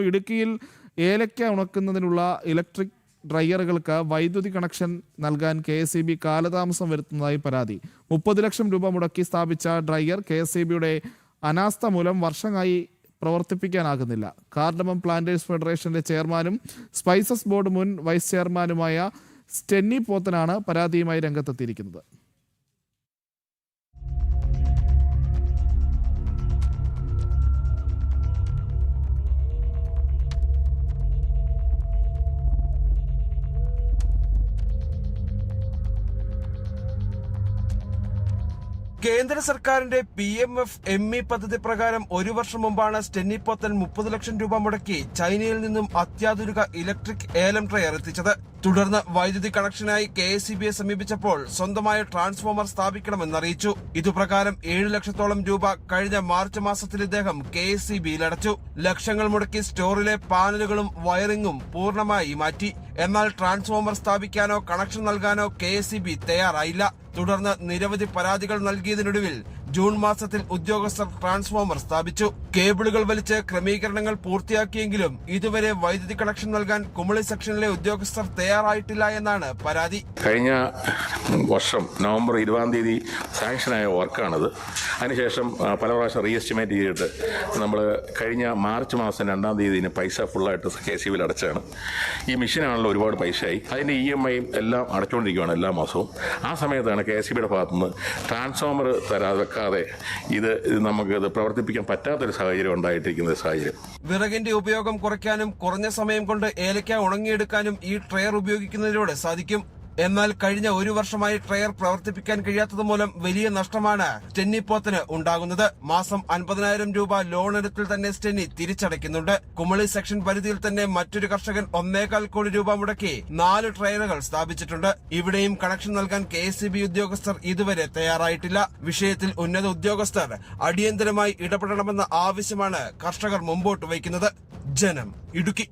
ഇടുക്കിയിൽ ഏലക്ക ഉണക്കുന്നതിനുള്ള ഇലക്ട്രിക് ഡ്രയറുകൾക്ക് വൈദ്യുതി കണക്ഷൻ നൽകാൻ KSEB കാലതാമസം വരുത്തുന്നതായി പരാതി. 30 ലക്ഷം രൂപ മുടക്കി സ്ഥാപിച്ച ഡ്രയർ KSEBയുടെ അനാസ്ഥ മൂലം വർഷങ്ങളായി പ്രവർത്തിപ്പിക്കാനാകുന്നില്ല. കാർഡമം പ്ലാന്റേഴ്സ് ഫെഡറേഷന്റെ ചെയർമാനും സ്പൈസസ് ബോർഡ് മുൻ വൈസ് ചെയർമാനുമായ സ്റ്റെന്നി പോത്തനാണ് പരാതിയുമായി രംഗത്തെത്തിയിരിക്കുന്നത്. കേന്ദ്ര സർക്കാരിന്റെ PMF-ME പദ്ധതി പ്രകാരം ഒരു വർഷം മുമ്പാണ് സ്റ്റെന്നി പോത്തൻ 30 ലക്ഷം രൂപ മുടക്കി ചൈനയിൽ നിന്നും അത്യാധുനിക ഇലക്ട്രിക് ഏലം ഡ്രയർ എത്തിച്ചത്. തുടർന്ന് വൈദ്യുതി കണക്ഷനായി KSEBയെ സമീപിച്ചപ്പോൾ സ്വന്തമായ ട്രാൻസ്ഫോമർ സ്ഥാപിക്കണമെന്നറിയിച്ചു. ഇതുപ്രകാരം 7 ലക്ഷത്തോളം രൂപ കഴിഞ്ഞ മാർച്ച് മാസത്തിൽ ഇദ്ദേഹം KSEBയിൽ അടച്ചു. ലക്ഷങ്ങൾ മുടക്കി സ്റ്റോറിലെ പാനലുകളും വയറിംഗും പൂർണ്ണമായി മാറ്റി. എന്നാൽ ട്രാൻസ്ഫോമർ സ്ഥാപിക്കാനോ കണക്ഷൻ നൽകാനോ KSEB തയ്യാറായില്ല. തുടർന്ന് നിരവധി പരാതികൾ നൽകിയതിനൊടുവിൽ ജൂൺ മാസത്തിൽ ഉദ്യോഗസ്ഥർ ട്രാൻസ്ഫോമർ സ്ഥാപിച്ചു. കേബിളുകൾ വലിച്ച് ക്രമീകരണങ്ങൾ പൂർത്തിയാക്കിയെങ്കിലും ഇതുവരെ വൈദ്യുതി കണക്ഷൻ നൽകാൻ കുമളി സെക്ഷനിലെ ഉദ്യോഗസ്ഥർ തയ്യാറായിട്ടില്ല എന്നാണ് പരാതി. കഴിഞ്ഞ വർഷം നവംബർ 20-ാം തീയതി സാങ്ഷനായ വർക്കാണത്. അതിനുശേഷം പല പ്രാവശ്യം റീഎസ്റ്റിമേറ്റ് ചെയ്തിട്ട് നമ്മൾ കഴിഞ്ഞ മാർച്ച് മാസം 2-ാം തീയതി പൈസ ഫുള്ളായിട്ട് KSEBയിൽ അടച്ചാണ്. ഈ മെഷീനാണല്ലോ ഒരുപാട് പൈസയായി. അതിൻ്റെ EMIയും എല്ലാം അടച്ചുകൊണ്ടിരിക്കുകയാണ് എല്ലാ മാസവും. ആ സമയത്താണ് KSEBയുടെ ഭാഗത്തുനിന്ന് ട്രാൻസ്ഫോമർ വെക്കാതെ ഇത് നമുക്കിത് പ്രവർത്തിപ്പിക്കാൻ പറ്റാത്തൊരു സാഹചര്യം ഉണ്ടായിട്ടിരിക്കുന്ന സാഹചര്യം. വിറകിന്റെ ഉപയോഗം കുറയ്ക്കാനും കുറഞ്ഞ സമയം കൊണ്ട് ഏലക്ക ഉണങ്ങിയെടുക്കാനും ഈ ഡ്രയർ ഉപയോഗിക്കുന്നതിലൂടെ സാധിക്കും. എന്നാൽ കഴിഞ്ഞ ഒരു വർഷമായി ഡ്രയർ പ്രവർത്തിപ്പിക്കാൻ കഴിയാത്തത് മൂലം വലിയ നഷ്ടമാണ് സ്റ്റെന്നി പോത്തിന് ഉണ്ടാകുന്നത്. മാസം 50,000 രൂപ ലോൺ എടുത്തിൽ തന്നെ സ്റ്റെന്നി തിരിച്ചടയ്ക്കുന്നുണ്ട്. കുമളി സെക്ഷൻ പരിധിയിൽ തന്നെ മറ്റൊരു കർഷകൻ 1.25 കോടി രൂപ മുടക്കി 4 ഡ്രയറുകൾ സ്ഥാപിച്ചിട്ടുണ്ട്. ഇവിടെയും കണക്ഷൻ നൽകാൻ KSEB ഉദ്യോഗസ്ഥർ ഇതുവരെ തയ്യാറായിട്ടില്ല. വിഷയത്തിൽ ഉന്നത ഉദ്യോഗസ്ഥർ അടിയന്തരമായി ഇടപെടണമെന്ന ആവശ്യമാണ് കർഷകർ മുമ്പോട്ട് വയ്ക്കുന്നത്. ജനം, ഇടുക്കി.